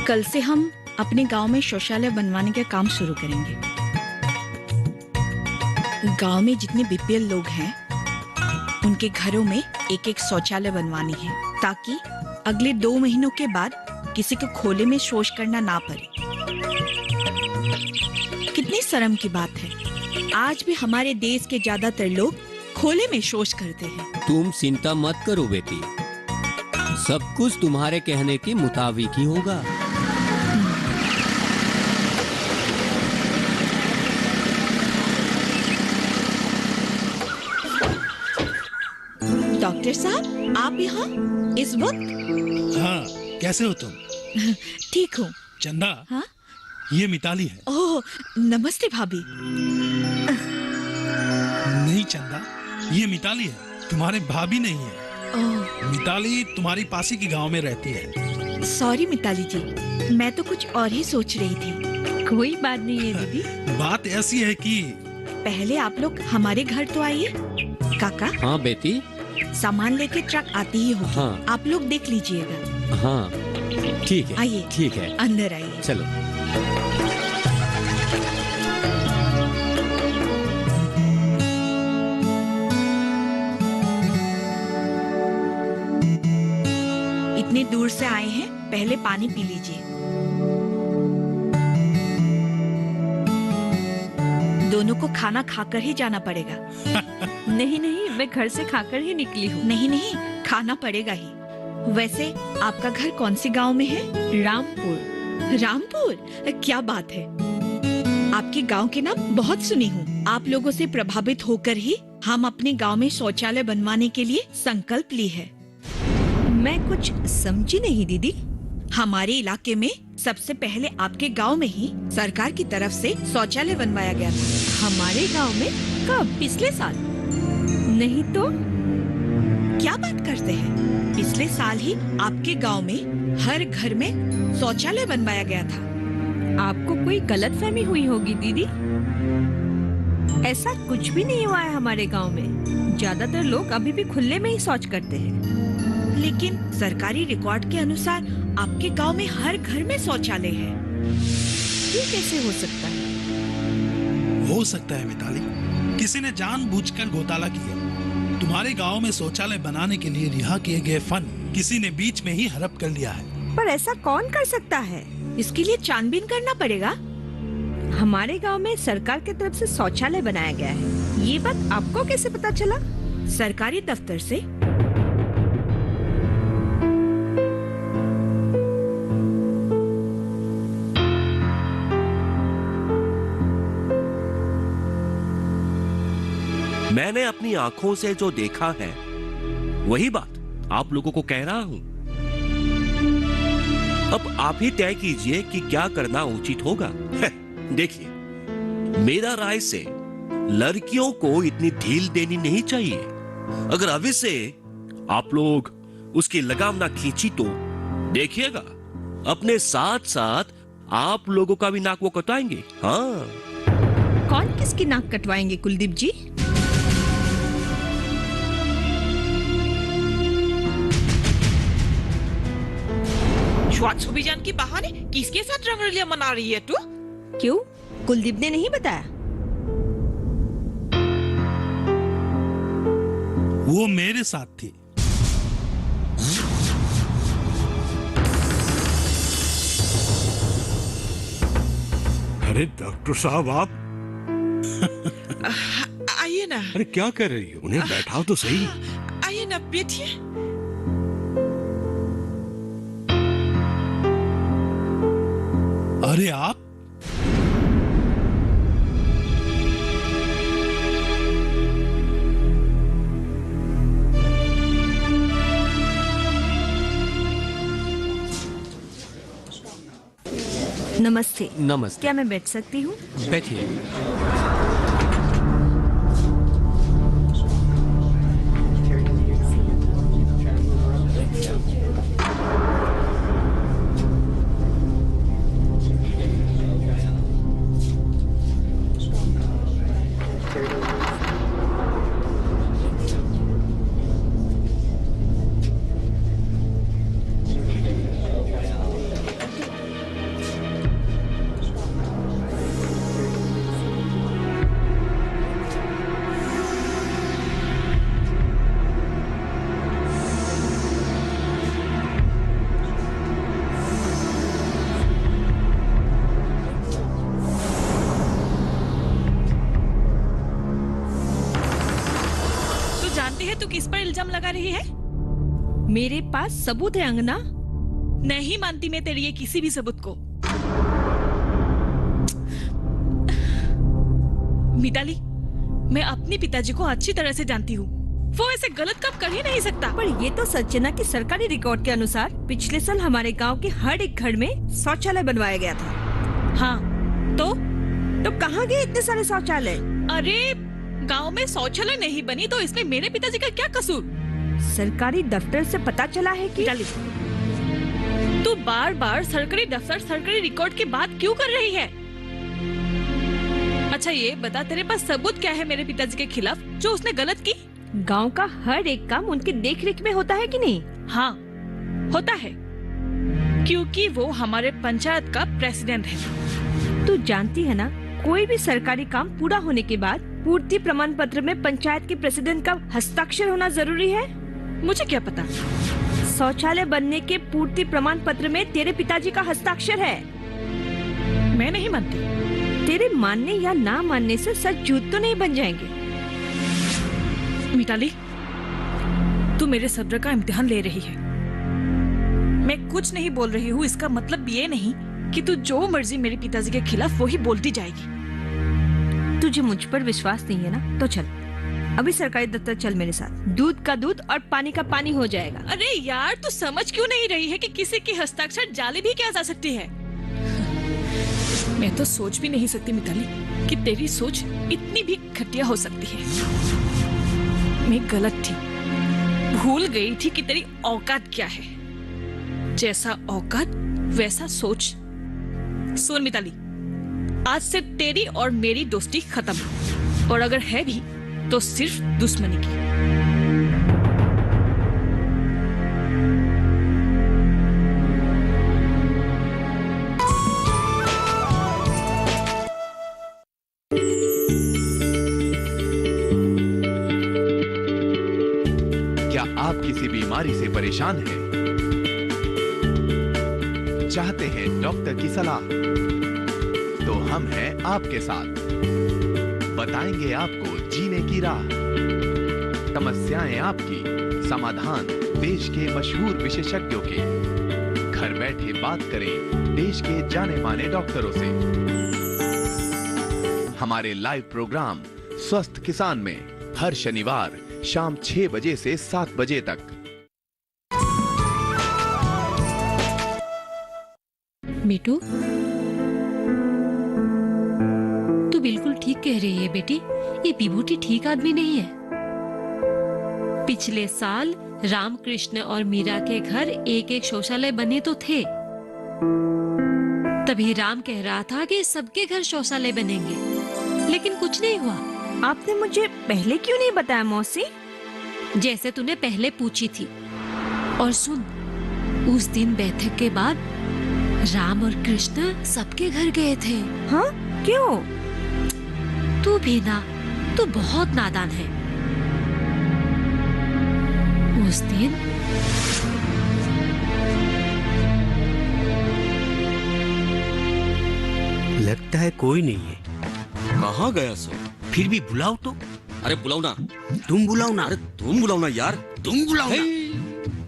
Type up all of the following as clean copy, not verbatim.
कल से हम अपने गांव में शौचालय बनवाने का काम शुरू करेंगे। गांव में जितने बीपीएल लोग हैं उनके घरों में एक एक शौचालय बनवानी है, ताकि अगले 2 महीनों के बाद किसी को खोले में शौच करना ना पड़े। कितनी शर्म की बात है, आज भी हमारे देश के ज्यादातर लोग खोले में शौच करते हैं। तुम चिंता मत करो बेटी, सब कुछ तुम्हारे कहने के मुताबिक ही होगा। डॉक्टर साहब, आप यहाँ इस वक्त? हाँ, कैसे हो तुम? ठीक हूँ। चंदा, हाँ? ये मिताली है। ओह, नमस्ते भाभी। नहीं चंदा, ये मिताली है, तुम्हारे भाभी नहीं है। ओह, मिताली तुम्हारी पासी के गांव में रहती है। सॉरी मिताली जी, मैं तो कुछ और ही सोच रही थी। कोई बात नहीं है दीदी। बात ऐसी है कि पहले आप लोग हमारे घर तो आइए। काका, हाँ बेटी। सामान लेके ट्रक आती ही होगी। हाँ। आप लोग देख लीजिएगा। हाँ ठीक है, आइए। ठीक है, अंदर आइए। चलो। इतनी दूर से आए हैं, पहले पानी पी लीजिए। दोनों को खाना खाकर ही जाना पड़ेगा। नहीं नहीं, मैं घर से खाकर ही निकली हूँ। नहीं नहीं, खाना पड़ेगा ही। वैसे आपका घर कौन सी गांव में है? रामपुर। रामपुर? क्या बात है, आपके गांव के नाम बहुत सुनी हूँ। आप लोगों से प्रभावित होकर ही हम अपने गांव में शौचालय बनवाने के लिए संकल्प ली है। मैं कुछ समझी नहीं दीदी। हमारे इलाके में सबसे पहले आपके गांव में ही सरकार की तरफ से शौचालय बनवाया गया था। हमारे गांव में? कब? पिछले साल। नहीं तो। क्या बात करते हैं, पिछले साल ही आपके गांव में हर घर में शौचालय बनवाया गया था। आपको कोई गलतफहमी हुई होगी दीदी। ऐसा कुछ भी नहीं हुआ है हमारे गांव में। ज्यादातर लोग अभी भी खुले में ही शौच करते हैं। लेकिन सरकारी रिकॉर्ड के अनुसार आपके गांव में हर घर में शौचालय है। ये कैसे हो सकता है? हो सकता है मिताली, किसी ने जानबूझकर घोटाला किया। तुम्हारे गांव में शौचालय बनाने के लिए रिहा किए गए फंड किसी ने बीच में ही हड़प कर लिया है। पर ऐसा कौन कर सकता है? इसके लिए छानबीन करना पड़ेगा। हमारे गांव में सरकार की तरफ से शौचालय बनाया गया है। ये बात आपको कैसे पता चला? सरकारी दफ्तर से। मैंने अपनी आंखों से जो देखा है वही बात आप लोगों को कह रहा हूं। अब आप ही तय कीजिए कि क्या करना उचित होगा। देखिए, मेरा राय से लड़कियों को इतनी ढील देनी नहीं चाहिए। अगर अभी से आप लोग उसकी लगाम ना खींची तो देखिएगा अपने साथ साथ आप लोगों का भी नाक वो कटवाएंगे। हाँ। कौन किसकी नाक कटवाएंगे कुलदीप जी? स्वच्छ अभियान के बहाने किसके साथ रंगरलिया मना रही है तू? क्यों, कुलदीप ने नहीं बताया? वो मेरे साथ थी। अरे डॉक्टर साहब, आप आइए ना। अरे क्या कर रही हो? उन्हें बैठाओ तो सही। आइए ना, बैठिए। अरे आप? नमस्ते। नमस्ते। क्या मैं बैठ सकती हूँ? बैठिए। इल्जाम लगा रही है? मेरे पास सबूत है अंगना। नहीं मानती मैं तेरी ये किसी भी सबूत को। मिताली, मैं अपने पिताजी को अच्छी तरह से जानती हूँ। वो ऐसे गलत काम कर ही नहीं सकता। पर ये तो सच है ना कि सरकारी रिकॉर्ड के अनुसार पिछले साल हमारे गांव के हर एक घर में शौचालय बनवाया गया था। हाँ, तो कहाँ गए इतने सारे शौचालय? अरे गांव में शौचालय नहीं बनी तो इसमें मेरे पिताजी का क्या कसूर? सरकारी दफ्तर से पता चला है कि मिताली, तू बार बार सरकारी दफ्तर, सरकारी रिकॉर्ड की बात क्यों कर रही है? अच्छा ये बता, तेरे पास सबूत क्या है मेरे पिताजी के खिलाफ जो उसने गलत की? गांव का हर एक काम उनके देखरेख में होता है कि नहीं? हाँ, होता है, क्योंकि वो हमारे पंचायत का प्रेसिडेंट है। तू जानती है ना, कोई भी सरकारी काम पूरा होने के बाद पूर्ति प्रमाण पत्र में पंचायत के प्रेसिडेंट का हस्ताक्षर होना जरूरी है। मुझे क्या पता? शौचालय बनने के पूर्ति प्रमाण पत्र में तेरे पिताजी का हस्ताक्षर है। मैं नहीं मानती। तेरे मानने या ना मानने से सच झूठ तो नहीं बन जाएंगे। मिताली, तू मेरे सब्र का इम्तिहान ले रही है। मैं कुछ नहीं बोल रही हूँ, इसका मतलब ये नहीं कि तू जो मर्जी मेरे पिताजी के खिलाफ वो ही बोलती जाएगी। तुझे मुझ पर विश्वास नहीं है ना, तो चल अभी सरकारी दफ्तर चल मेरे साथ। दूध का दूध और पानी का पानी हो जाएगा। अरे यार, तू समझ क्यों नहीं रही है कि किसी की हस्ताक्षर जाली भी किया जा सकती है? मैं तो सोच भी नहीं सकती मिताली कि तेरी सोच इतनी भी घटिया हो सकती है। मैं गलत थी, भूल गई थी कि तेरी औकात क्या है। जैसा औकात वैसा सोच। सुन मिताली, आज से तेरी और मेरी दोस्ती खत्म, और अगर है भी तो सिर्फ दुश्मनी की। क्या आप किसी बीमारी से परेशान हैं? चाहते हैं डॉक्टर की सलाह? तो हम हैं आपके साथ। बताएंगे आपको जीने की राह। समस्याएं आपकी, समाधान देश के मशहूर विशेषज्ञों के। घर बैठे बात करें देश के जाने माने डॉक्टरों से। हमारे लाइव प्रोग्राम स्वस्थ किसान में हर शनिवार शाम 6 बजे से 7 बजे तक। बेटू, तू बिल्कुल ठीक कह रही है बेटी। ये विभूति ठीक आदमी नहीं है। पिछले साल रामकृष्ण और मीरा के घर एक एक शौचालय बने तो थे। तभी राम कह रहा था कि सबके घर शौचालय बनेंगे, लेकिन कुछ नहीं हुआ। आपने मुझे पहले क्यों नहीं बताया मौसी? जैसे तूने पहले पूछी थी। और सुन, उस दिन बैठक के बाद राम और कृष्ण सबके घर गए थे। हाँ, क्यों? तू भी ना, तू बहुत नादान है। उस दिन लगता है कोई नहीं है। कहाँ गया सो? फिर भी बुलाओ तो। अरे बुलाओ ना। तुम बुलाओ ना। अरे तुम बुलाओ ना यार। तुम बुलाओ ना।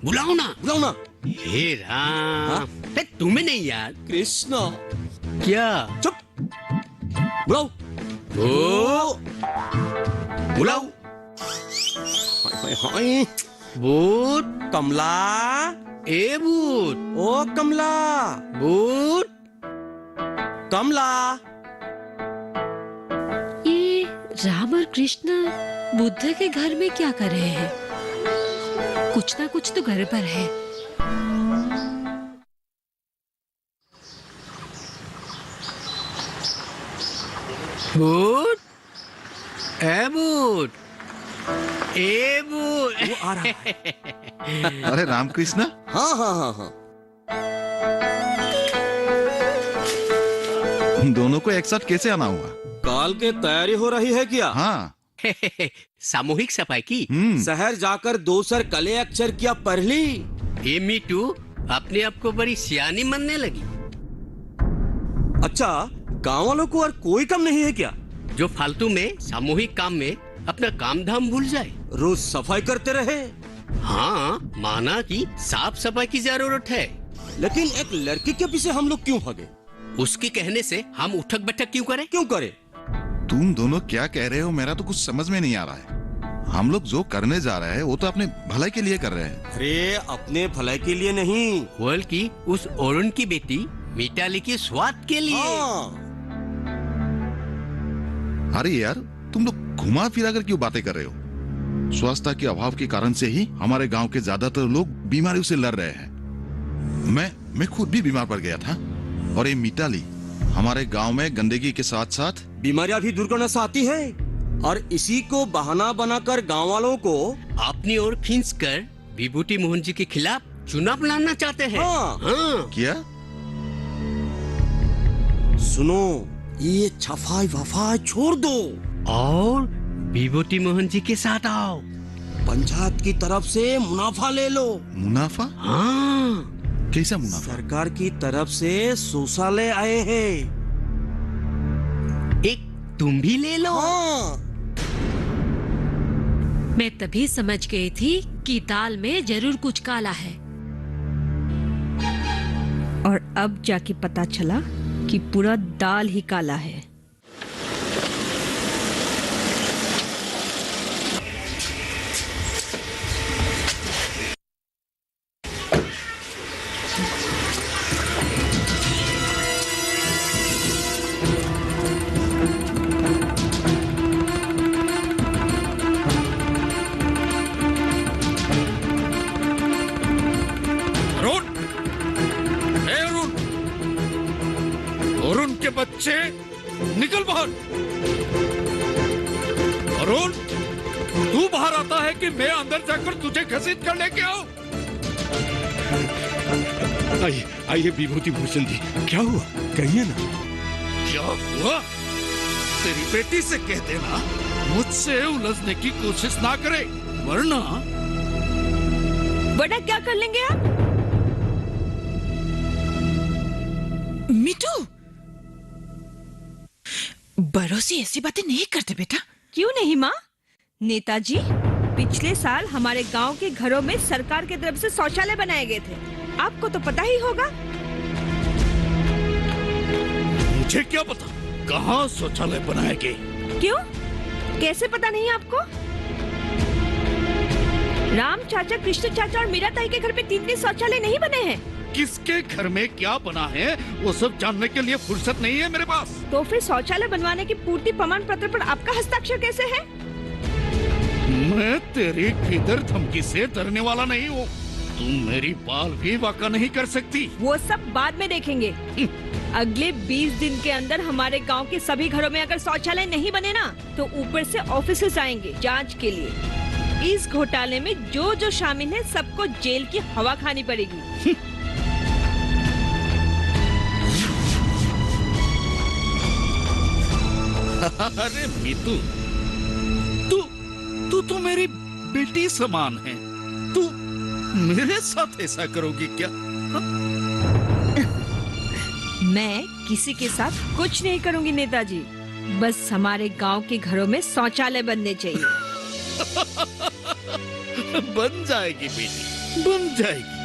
बुलाओ ना। बुलाओ ना। हे राम। हाँ? अरे तुम्हें नहीं यार। कृष्णा। क्या? चुप। बुलाओ। ओ, बुलाओ। हाय हाय हाय। भूत। कमला। ए भूत। ओ कमला। भूत। कमला। ये राम और कृष्ण बुद्ध के घर में क्या कर रहे हैं? कुछ ना कुछ तो गड़बड़ है। भूत। ए भूत। ए भूत। वो आ रहा है। अरे रामकृष्ण, हाँ हाँ हाँ हाँ। दोनों को एक साथ कैसे आना हुआ? काल के तैयारी हो रही है क्या? हाँ। सामूहिक सफाई की। शहर जाकर दूसर कले अक्षर किया पढ़ ली। ये मीटू अपने आप को बड़ी सियानी मानने लगी। अच्छा, गांव वालों को और कोई कम नहीं है क्या? जो फालतू में सामूहिक काम में अपना काम धाम भूल जाए। रोज सफाई करते रहे। हाँ, माना कि साफ सफाई की जरूरत है, लेकिन एक लड़की के पीछे हम लोग क्यों भागे? उसके कहने से हम उठक बैठक क्यों करें? क्यों करें? तुम दोनों क्या कह रहे हो, मेरा तो कुछ समझ में नहीं आ रहा है। हम लोग जो करने जा रहे हैं वो तो अपने भलाई के लिए कर रहे हैं। अरे अपने भलाई के लिए नहीं, बल्कि उस अरुण की बेटी मिताली के स्वाद के लिए। हाँ। अरे यार, तुम लोग घुमा फिरा कर क्यों बातें कर रहे हो? स्वास्थ्य के अभाव के कारण से ही हमारे गांव के ज्यादातर लोग बीमारियों से लड़ रहे हैं। मैं खुद भी बीमार पड़ गया था। और ये मिताली हमारे गांव में गंदगी के साथ साथ बीमारियां भी दूर करना चाहती है, और इसी को बहाना बनाकर गांव वालों को अपनी ओर खींचकर विभूति मोहन जी के खिलाफ चुनाव लड़ना चाहते हैं। हाँ। हाँ। क्या? सुनो, ये छफाई वफाई छोड़ दो और विभूति मोहन जी के साथ आओ। पंचायत की तरफ से मुनाफा ले लो। मुनाफा? हाँ। कैसा मुनाफा? सरकार की तरफ से शौचालय आए हैं, एक तुम भी ले लो। हाँ। मैं तभी समझ गई थी कि दाल में जरूर कुछ काला है। और अब जाके पता चला कि पूरा दाल ही काला है। बच्चे निकल बाहर। अरुण, तू बाहर आता है कि मैं अंदर जाकर तुझे घसीट कर लेके आऊं? आइए आइए विभूति भूषण जी, क्या हुआ कहिए ना। क्या हुआ? तेरी बेटी से कह देना मुझसे उलझने की कोशिश ना करे, वरना क्या कर लेंगे आप? मिठू, बड़ों से ऐसी बातें नहीं करते बेटा। क्यों नहीं माँ? नेताजी, पिछले साल हमारे गांव के घरों में सरकार की तरफ से शौचालय बनाए गए थे, आपको तो पता ही होगा। मुझे क्या पता कहाँ शौचालय बनाए गए? क्यों? कैसे पता नहीं आपको? राम चाचा, कृष्ण चाचा और मीरा ताई के घर पे 3 शौचालय नहीं बने हैं। किसके घर में क्या बना है वो सब जानने के लिए फुर्सत नहीं है मेरे पास। तो फिर शौचालय बनवाने की पूर्ति प्रमाण पत्र पर आपका हस्ताक्षर कैसे है? मैं तेरी किधर धमकी से डरने वाला नहीं हूँ। तुम मेरी बाल भी वाका नहीं कर सकती। वो सब बाद में देखेंगे। अगले 20 दिन के अंदर हमारे गांव के सभी घरों में अगर शौचालय नहीं बने ना, तो ऊपर से ऑफिसर्स आएंगे जांच के लिए। इस घोटाले में जो जो शामिल है सबको जेल की हवा खानी पड़ेगी। अरे मीतू, तू मेरी बेटी समान है, तू मेरे साथ ऐसा करोगी क्या? मैं किसी के साथ कुछ नहीं करूंगी नेताजी, बस हमारे गांव के घरों में शौचालय बनने चाहिए। बन जाएगी बेटी, बन जाएगी।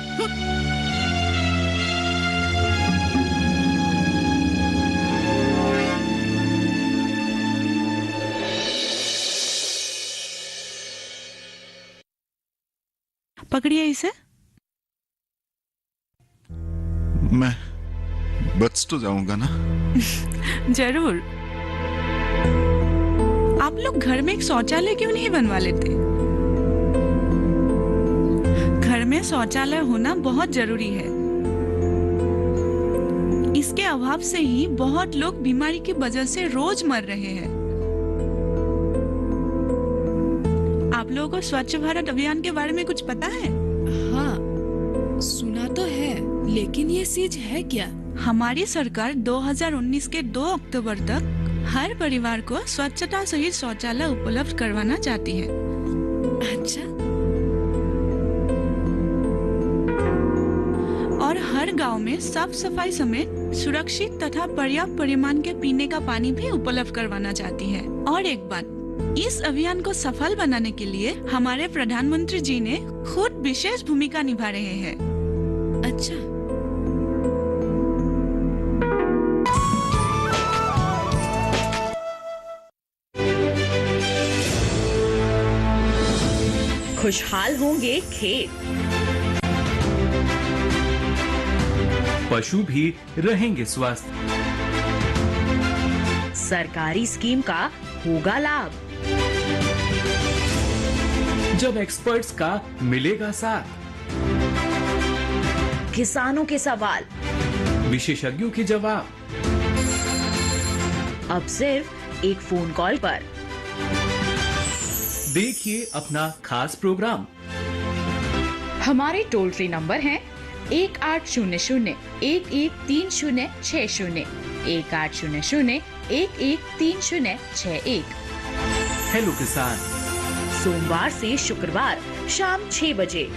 पकड़िए इसे। मैं बच तो जाऊंगा ना? जरूर। आप लोग घर में एक शौचालय क्यों नहीं बनवा लेते? घर में शौचालय होना बहुत जरूरी है। इसके अभाव से ही बहुत लोग बीमारी की वजह से रोज मर रहे हैं। आप लोगों को स्वच्छ भारत अभियान के बारे में कुछ पता है? हाँ, सुना तो है, लेकिन ये चीज है क्या? हमारी सरकार 2019 के 2 अक्टूबर तक हर परिवार को स्वच्छता सहित शौचालय उपलब्ध करवाना चाहती है। अच्छा। और हर गांव में साफ सफाई समेत सुरक्षित तथा पर्याप्त परिमाण के पीने का पानी भी उपलब्ध करवाना चाहती है। और एक बात, इस अभियान को सफल बनाने के लिए हमारे प्रधानमंत्री जी ने खुद विशेष भूमिका निभा रहे हैं। अच्छा, खुशहाल होंगे खेत, पशु भी रहेंगे स्वस्थ, सरकारी स्कीम का होगा लाभ, जब एक्सपर्ट्स का मिलेगा साथ, किसानों के सवाल, विशेषज्ञों के जवाब, अब सिर्फ एक फोन कॉल पर। देखिए अपना खास प्रोग्राम। हमारे टोल फ्री नंबर हैं 1800-113060, 1800-113061। हेलो किसान, सोमवार से शुक्रवार शाम 6 बजे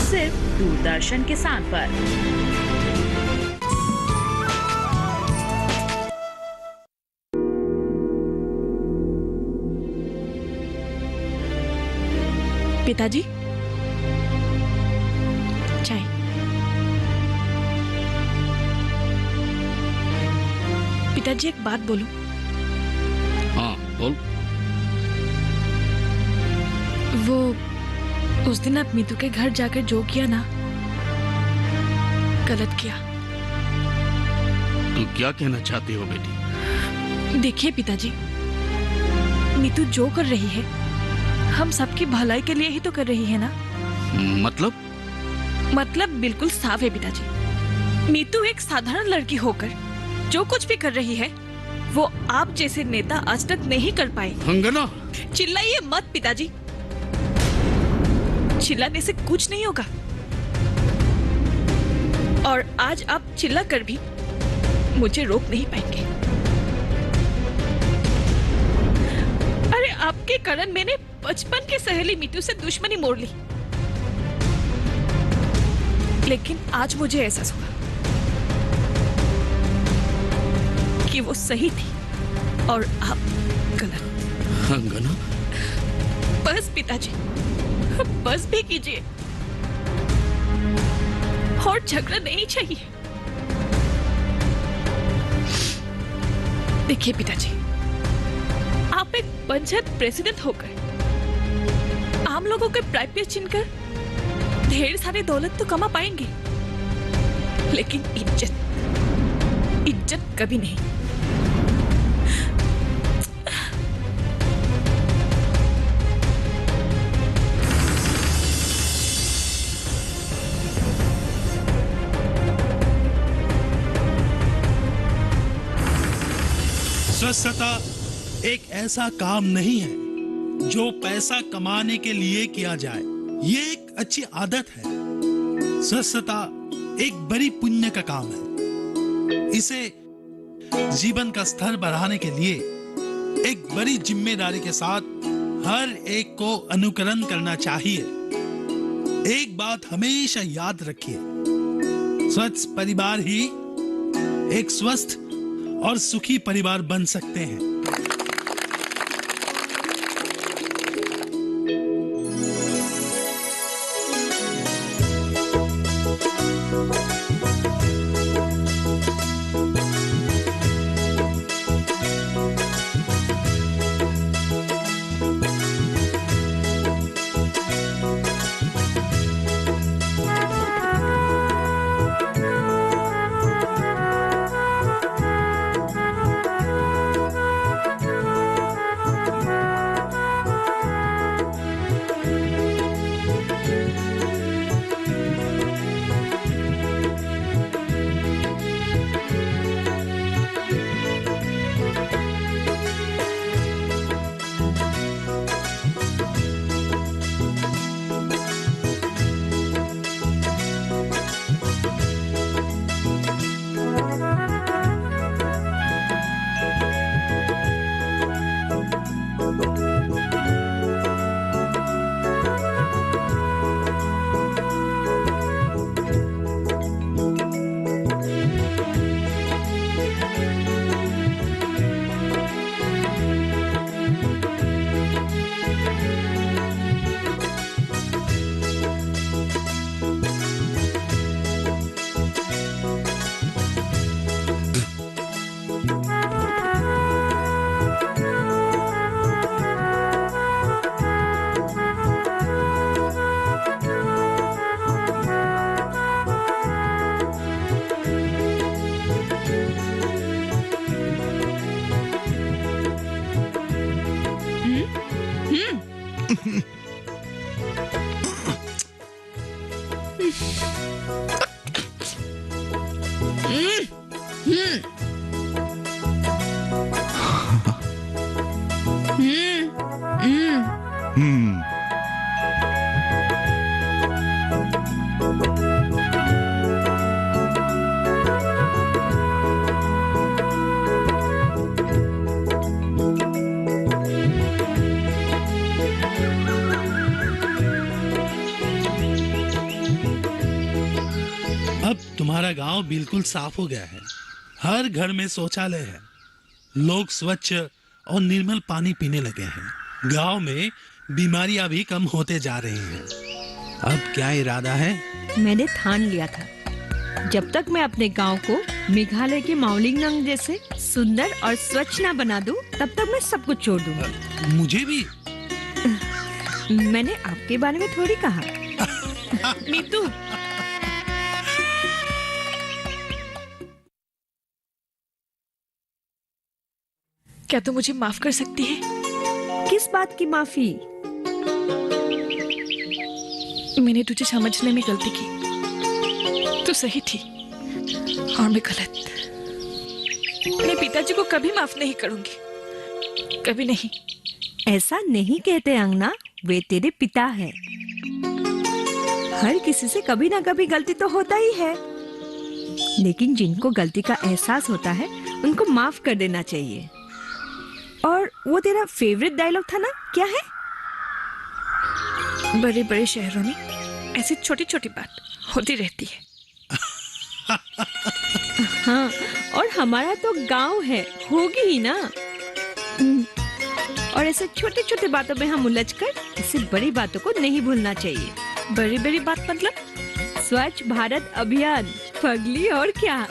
सिर्फ दूरदर्शन किसान पर। पिताजी, चाय। पिताजी, एक बात बोलूं? हाँ बोल। वो उस दिन आप मीतू के घर जाकर जो किया ना, गलत किया। तू क्या कहना चाहती हो बेटी? देखिए पिताजी, मीतू जो कर रही है हम सबकी भलाई के लिए ही तो कर रही है ना। मतलब बिल्कुल साफ है पिताजी। मीतू एक साधारण लड़की होकर जो कुछ भी कर रही है वो आप जैसे नेता आज तक नहीं कर पाए। अंगना, चिल्लाइए मत पिताजी, चिल्लाने से कुछ नहीं होगा। और आज आप चिल्ला कर भी मुझे रोक नहीं पाएंगे। अरे आपके कारण मैंने बचपन की सहेली मीतू से दुश्मनी मोड़ ली, लेकिन आज मुझे एहसास हुआ कि वो सही थी और आप गलत। अंगना, बस पिताजी, बस भी कीजिए और झगड़ा नहीं चाहिए। देखिए पिताजी, आप एक पंचायत प्रेसिडेंट होकर आम लोगों के प्राइवेट छीनकर ढेर सारी दौलत तो कमा पाएंगे, लेकिन इज्जत कभी नहीं। स्वच्छता एक ऐसा काम नहीं है जो पैसा कमाने के लिए किया जाए, ये एक अच्छी आदत है। स्वच्छता एक बड़ी पुण्य का काम है। इसे जीवन का स्तर बढ़ाने के लिए एक बड़ी जिम्मेदारी के साथ हर एक को अनुकरण करना चाहिए। एक बात हमेशा याद रखिए, स्वच्छ परिवार ही एक स्वस्थ और सुखी परिवार बन सकते हैं। अब तुम्हारा गांव बिल्कुल साफ हो गया है। हर घर में शौचालय है। लोग स्वच्छ और निर्मल पानी पीने लगे हैं। गांव में बीमारियां भी कम होते जा रही हैं। अब क्या इरादा है? मैंने ठान लिया था, जब तक मैं अपने गांव को मेघालय के माउलिंगनंग जैसे सुंदर और स्वच्छ ना बना दूं, तब तक मैं सब कुछ छोड़ दूंगा। मुझे भी। मैंने आपके बारे में थोड़ी कहा। नीतू, क्या तू मुझे माफ कर सकती है? किस बात की माफी? मैंने तुझे समझने में गलती की। तू सही थी और मैं गलत। मैं पिताजी को कभी माफ नहीं करूंगी, कभी नहीं। ऐसा नहीं कहते अंगना, वे तेरे पिता हैं। हर किसी से कभी ना कभी गलती तो होता ही है, लेकिन जिनको गलती का एहसास होता है उनको माफ कर देना चाहिए। और वो तेरा फेवरेट डायलॉग था ना, क्या है? बड़े बड़े शहरों में ऐसी छोटी छोटी बात होती रहती है। हाँ, और हमारा तो गांव है, होगी ही ना। और ऐसे छोटे छोटे बातों में हम उलझकर ऐसी बड़ी बातों को नहीं भूलना चाहिए। बड़ी बड़ी बात मतलब? स्वच्छ भारत अभियान, पगली, और क्या।